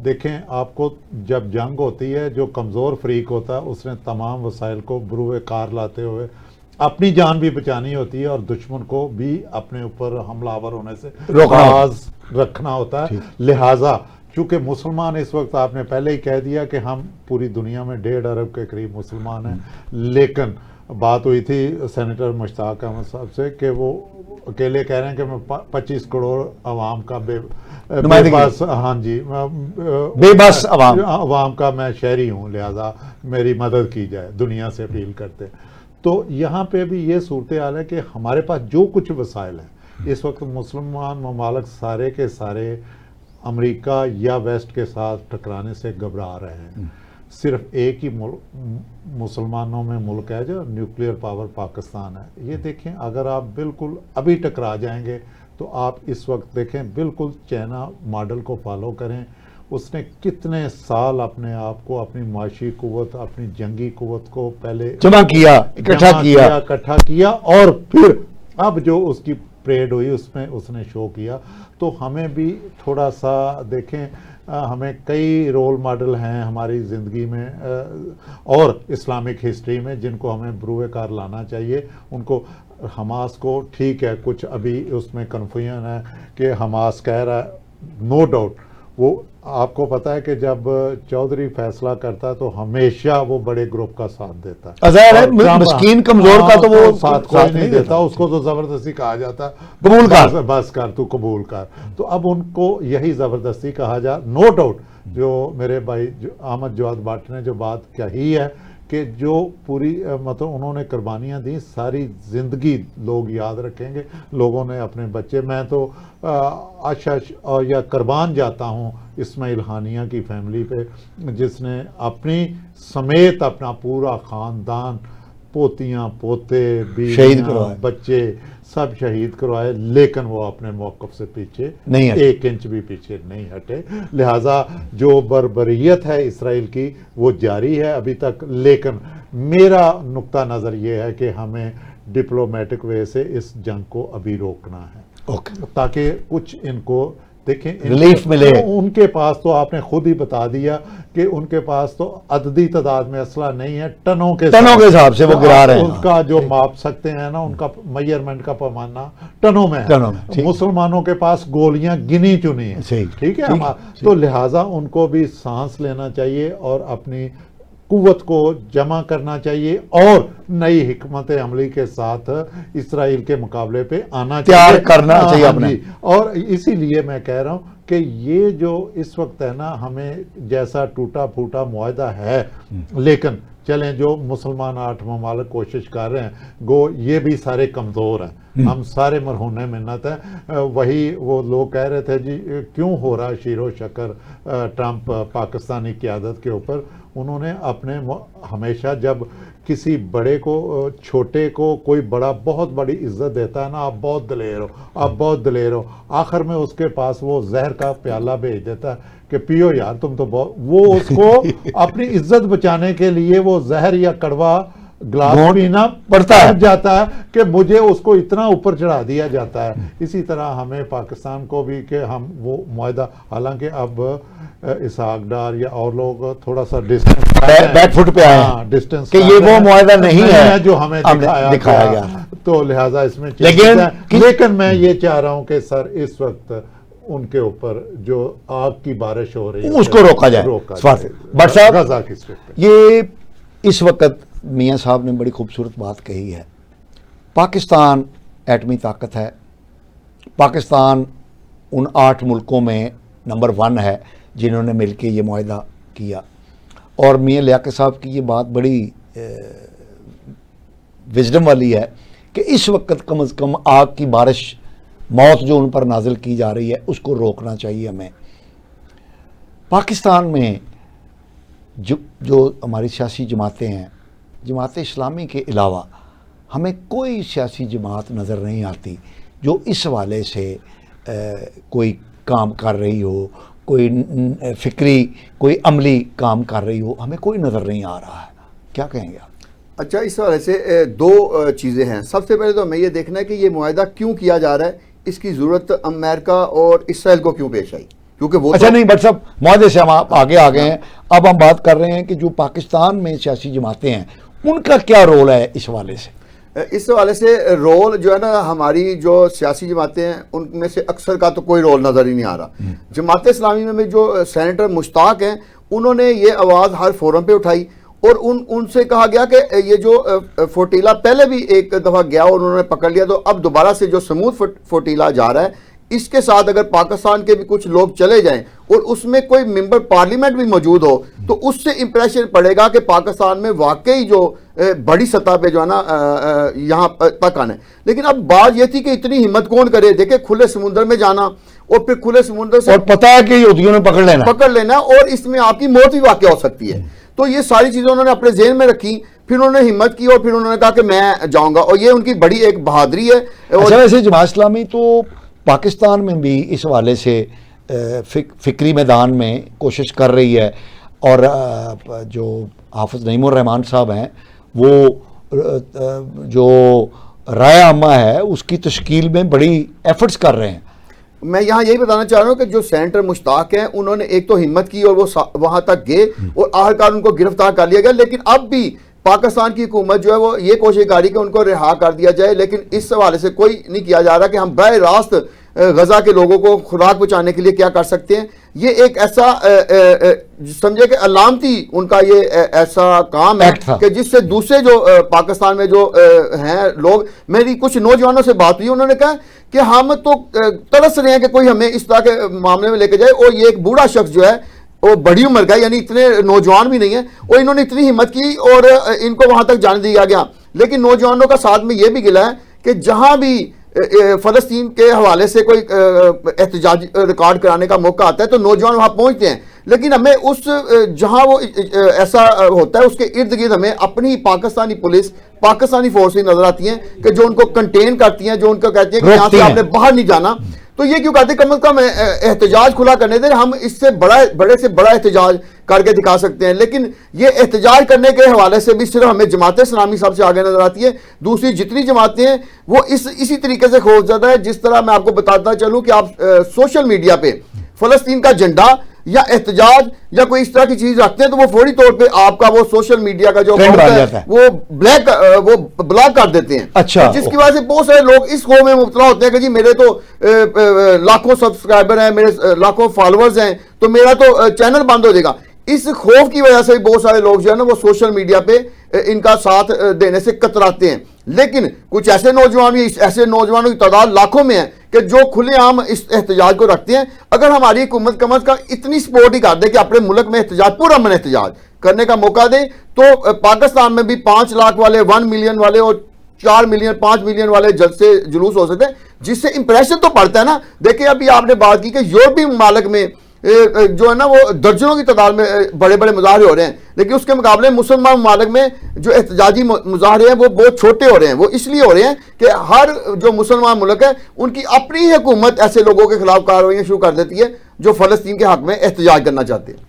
دیکھیں آپ کو جب جنگ ہوتی ہے جو کمزور فریق ہوتا ہے اس نے تمام وسائل کو بروئے کار لاتے ہوئے اپنی جان بھی بچانی ہوتی ہے اور دشمن کو بھی اپنے اوپر حملہ آور ہونے سے باز رکھنا ہوتا ہے. لہٰذا چونکہ مسلمان اس وقت آپ نے پہلے ہی کہہ دیا کہ ہم پوری دنیا میں 1.5 ارب کے قریب مسلمان ہیں، لیکن بات ہوئی تھی سینیٹر مشتاق احمد صاحب سے کہ وہ اکیلے کہہ رہے ہیں کہ میں 25 کروڑ عوام کا بے بس، ہاں جی، بے بس عوام کا میں شہری ہوں، لہذا میری مدد کی جائے، دنیا سے اپیل کرتے. تو یہاں پہ بھی یہ صورتحال ہے کہ ہمارے پاس جو کچھ وسائل ہیں اس وقت مسلمان ممالک سارے کے سارے امریکہ یا ویسٹ کے ساتھ ٹکرانے سے گھبرا رہے ہیں. صرف ایک ہی مسلمانوں میں ملک ہے جو نیوکلیئر پاور پاکستان ہے. یہ دیکھیں اگر آپ بالکل ابھی ٹکرا جائیں گے تو آپ اس وقت دیکھیں بالکل چائنا ماڈل کو فالو کریں. اس نے کتنے سال اپنے آپ کو، اپنی معاشی قوت، اپنی جنگی قوت کو پہلے جمع کیا، اکٹھا کیا اور پھر اب جو اس کی پریڈ ہوئی اس میں اس نے شو کیا. تو ہمیں بھی تھوڑا سا دیکھیں، ہمیں کئی رول ماڈل ہیں ہماری زندگی میں اور اسلامک ہسٹری میں جن کو ہمیں بروئے کار لانا چاہیے. ان کو حماس کو ٹھیک ہے کچھ ابھی اس میں کنفیوژن ہے کہ حماس کہہ رہا ہے، نو ڈاؤٹ وہ آپ کو پتا ہے کہ جب چودھری فیصلہ کرتا ہے تو ہمیشہ وہ بڑے گروپ کا ساتھ دیتا ہے. ظاہر ہے مسکین کمزور کا تو وہ ساتھ کوئی نہیں دیتا، اس کو تو زبردستی کہا جاتا ہے قبول کر، بس کر تو قبول کر. تو اب ان کو یہی زبردستی کہا جا. نو ڈاؤٹ جو میرے بھائی احمد جواد بٹ نے جو بات کہی ہے کہ جو پوری مطلب انہوں نے قربانیاں دیں ساری زندگی لوگ یاد رکھیں گے. لوگوں نے اپنے بچے، میں تو یا قربان جاتا ہوں اسماعیل ہانیہ کی فیملی پہ جس نے اپنی سمیت اپنا پورا خاندان، پوتیاں پوتے، بیویاں، بچے سب شہید کروائے، لیکن وہ اپنے موقف سے پیچھے نہیں، 1 انچ بھی پیچھے نہیں ہٹے. لہٰذا جو بربریت ہے اسرائیل کی وہ جاری ہے ابھی تک. لیکن میرا نقطہ نظر یہ ہے کہ ہمیں ڈپلومیٹک وے سے اس جنگ کو ابھی روکنا ہے تاکہ کچھ ان کو دیکھیں ریلیف ملے. ان کے پاس تو آپ نے خود ہی بتا دیا کہ ان کے پاس تو عددی تعداد میں اسلحہ نہیں ہے، ٹنوں کے حساب سے وہ گرا رہے ہیں. ان کا جو ماپ سکتے ہیں نا، ان کا میئرمنٹ کا پیمانہ ٹنوں میں ہے. مسلمانوں کے پاس گولیاں گنی چنی ہیں، ٹھیک ہے. تو لہٰذا ان کو بھی سانس لینا چاہیے اور اپنی قوت کو جمع کرنا چاہیے اور نئی حکمت عملی کے ساتھ اسرائیل کے مقابلے پہ آنا چاہیے، تیار کرنا چاہیے اپنے. اور اسی لیے میں کہہ رہا ہوں کہ یہ جو اس وقت ہے نا، ہمیں جیسا ٹوٹا پھوٹا معاہدہ ہے، لیکن چلیں جو مسلمان 8 ممالک کوشش کر رہے ہیں، گو یہ بھی سارے کمزور ہیں، ہم سارے مرہون منت ہیں. وہی وہ لوگ کہہ رہے تھے جی کیوں ہو رہا شیر و شکر ٹرمپ پاکستانی قیادت کے اوپر. انہوں نے اپنے ہمیشہ جب کسی بڑے کو، چھوٹے کو کوئی بڑا بہت بڑی عزت دیتا ہے نا، آپ بہت دلیر ہو، آپ بہت دلیر ہو، آخر میں اس کے پاس وہ زہر کا پیالہ بھیج دیتا ہے کہ پیو یار تم تو بہت. وہ اس کو اپنی عزت بچانے کے لیے وہ زہر یا کڑوا گلاس پینا پڑتا ہے جاتا ہے کہ مجھے اس کو اتنا اوپر چڑھا دیا جاتا ہے. اسی طرح ہمیں پاکستان کو بھی کہ ہم وہ معاہدہ، حالانکہ اب اسحاق ڈار یا اور لوگ تھوڑا سا بیک فٹ پہ آئے ڈسٹینس کہ یہ وہ معاہدہ نہیں ہے جو ہمیں دکھایا گیا. تو لہٰذا اس میں لیکن میں یہ چاہ رہا ہوں کہ سر اس وقت ان کے اوپر جو آگ کی بارش ہو رہی ہے اس کو روکا جائے. بٹ صاحب یہ اس وقت میاں صاحب نے بڑی خوبصورت بات کہی ہے. پاکستان ایٹمی طاقت ہے، پاکستان ان 8 ملکوں میں نمبر 1 ہے جنہوں نے مل کے یہ معاہدہ کیا. اور میاں لیاقت صاحب کی یہ بات بڑی وزڈم والی ہے کہ اس وقت کم از کم آگ کی بارش، موت جو ان پر نازل کی جا رہی ہے اس کو روکنا چاہیے ہمیں. پاکستان میں جو ہماری سیاسی جماعتیں ہیں، جماعت اسلامی کے علاوہ ہمیں کوئی سیاسی جماعت نظر نہیں آتی جو اس حوالے سے کوئی کام کر رہی ہو، کوئی فکری، کوئی عملی کام کر رہی ہو. ہمیں کوئی نظر نہیں آ رہا ہے. کیا کہیں گے آپ؟ اچھا، اس حوالے سے 2 چیزیں ہیں. سب سے پہلے تو ہمیں یہ دیکھنا ہے کہ یہ معاہدہ کیوں کیا جا رہا ہے، اس کی ضرورت امریکہ اور اسرائیل کو کیوں پیش آئی، کیونکہ وہ اچھا نہیں بٹ صاحب معاہدے سے ہم آگے آ گئے ہیں. اب ہم بات کر رہے ہیں کہ جو پاکستان میں سیاسی جماعتیں ہیں ان کا کیا رول ہے اس حوالے سے؟ اس حوالے سے رول جو ہے نا، ہماری جو سیاسی جماعتیں ہیں ان میں سے اکثر کا تو کوئی رول نظر ہی نہیں آ رہا. جماعت اسلامی میں جو سینیٹر مشتاق ہیں انہوں نے یہ آواز ہر فورم پہ اٹھائی اور ان سے کہا گیا کہ یہ جو فوٹیلا پہلے بھی ایک دفعہ گیا اور انہوں نے پکڑ لیا، تو اب دوبارہ سے جو سموتھ فوٹیلا جا رہا ہے اس کے ساتھ اگر پاکستان کے بھی کچھ لوگ چلے جائیں اور اس میں کوئی ممبر پارلیمنٹ بھی موجود ہو تو اس سے امپریشن پڑے گا کہ پاکستان میں واقعی جو بڑی سطح پہ جو ہے نا یہاں تک آنا ہے. لیکن اب بات یہ تھی کہ اتنی ہمت کون کرے، دیکھیں کھلے سمندر میں جانا اور پھر کھلے سمندر سے اور پتہ ہے کہ یہودیوں نے پکڑ لینا اور اس میں آپ کی موت بھی واقع ہو سکتی ہے. تو یہ ساری چیزیں انہوں نے اپنے ذہن میں رکھی، پھر انہوں نے ہمت کی اور پھر انہوں نے کہا کہ میں جاؤں گا، اور یہ ان کی بڑی ایک بہادری ہے. اچھا ویسے جماعت اسلامی تو پاکستان میں بھی اس حوالے سے فکری میدان میں کوشش کر رہی ہے، اور جو حافظ نعیم الرحمان صاحب ہیں وہ جو رائے عامہ ہے اس کی تشکیل میں بڑی ایفرٹس کر رہے ہیں. میں یہاں یہی بتانا چاہ رہا ہوں کہ جو سینیٹر مشتاق ہیں انہوں نے ایک تو ہمت کی اور وہ وہاں تک گئے اور آخرکار ان کو گرفتار کر لیا گیا. لیکن اب بھی پاکستان کی حکومت جو ہے وہ یہ کوشش کر رہی کہ ان کو رہا کر دیا جائے، لیکن اس حوالے سے کوئی نہیں کیا جا رہا کہ ہم براہ راست غزہ کے لوگوں کو خوراک پہنچانے کے لیے کیا کر سکتے ہیں. یہ ایک ایسا سمجھے کہ علامتی ان کا یہ ایسا کام ہے کہ جس سے دوسرے جو پاکستان میں جو ہیں لوگ، میری کچھ نوجوانوں سے بات ہوئی، انہوں نے کہا کہ ہم تو ترس رہے ہیں کہ کوئی ہمیں اس طرح کے معاملے میں لے کے جائے. اور یہ ایک بوڑھا شخص جو ہے وہ بڑی عمر کا، یعنی اتنے نوجوان بھی نہیں ہیں، اور انہوں نے اتنی ہمت کی اور ان کو وہاں تک جانے دیا گیا. لیکن نوجوانوں کا ساتھ میں یہ بھی گلا ہے کہ جہاں بھی فلسطین کے حوالے سے کوئی احتجاج ریکارڈ کرانے کا موقع آتا ہے تو نوجوان وہاں پہنچتے ہیں، لیکن ہمیں اس جہاں وہ ایسا ہوتا ہے اس کے ارد گرد ہمیں اپنی پاکستانی پولیس، پاکستانی فورسز نظر آتی ہیں کہ جو ان کو کنٹین کرتی ہیں، جو ان کو کہتی ہیں کہ یہاں سے آپ نے باہر نہیں جانا. تو یہ کیوں کہتے ہیں کم از کم احتجاج کھلا کرنے دیں، ہم اس سے بڑے سے بڑا احتجاج کر کے دکھا سکتے ہیں. لیکن یہ احتجاج کرنے کے حوالے سے بھی صرف ہمیں جماعت اسلامی سب سے آگے نظر آتی ہے. دوسری جتنی جماعتیں ہیں وہ اسی طریقے سے خوف زدہ ہے. جس طرح میں آپ کو بتاتا چلوں کہ آپ سوشل میڈیا پہ فلسطین کا جھنڈا یا احتجاج یا کوئی اس طرح کی چیز رکھتے ہیں تو وہ فوری طور پہ آپ کا وہ سوشل میڈیا کا جو ہے وہ بلاک کر دیتے ہیں. اچھا. جس کی وجہ سے بہت سارے لوگ اس خوف میں مبتلا ہوتے ہیں کہ جی میرے تو لاکھوں سبسکرائبر ہیں، میرے لاکھوں فالوورز ہیں، تو میرا تو چینل بند ہو جائے گا. اس خوف کی وجہ سے بہت سارے لوگ جو ہے نا وہ سوشل میڈیا پہ ان کا ساتھ دینے سے کتراتے ہیں. لیکن کچھ ایسے نوجوانوں کی تعداد لاکھوں میں ہے کہ جو کھلے عام اس احتجاج کو رکھتے ہیں. اگر ہماری حکومت کم از کم اتنی سپورٹ ہی کر دے کہ اپنے ملک میں احتجاج، پورا امن احتجاج کرنے کا موقع دے، تو پاکستان میں بھی 5 لاکھ والے، 1 ملین والے اور 4 ملین 5 ملین والے جلد سے جلوس ہو سکتے ہیں، جس سے امپریشن تو پڑتا ہے نا. دیکھیں ابھی آپ نے بات کی کہ یورپی ممالک میں جو ہے نا وہ درجنوں کی تعداد میں بڑے بڑے مظاہرے ہو رہے ہیں، لیکن اس کے مقابلے مسلمان ممالک میں جو احتجاجی مظاہرے ہیں وہ بہت چھوٹے ہو رہے ہیں. وہ اس لیے ہو رہے ہیں کہ ہر جو مسلمان ملک ہے ان کی اپنی حکومت ایسے لوگوں کے خلاف کارروائیاں شروع کر دیتی ہے جو فلسطین کے حق میں احتجاج کرنا چاہتے ہیں.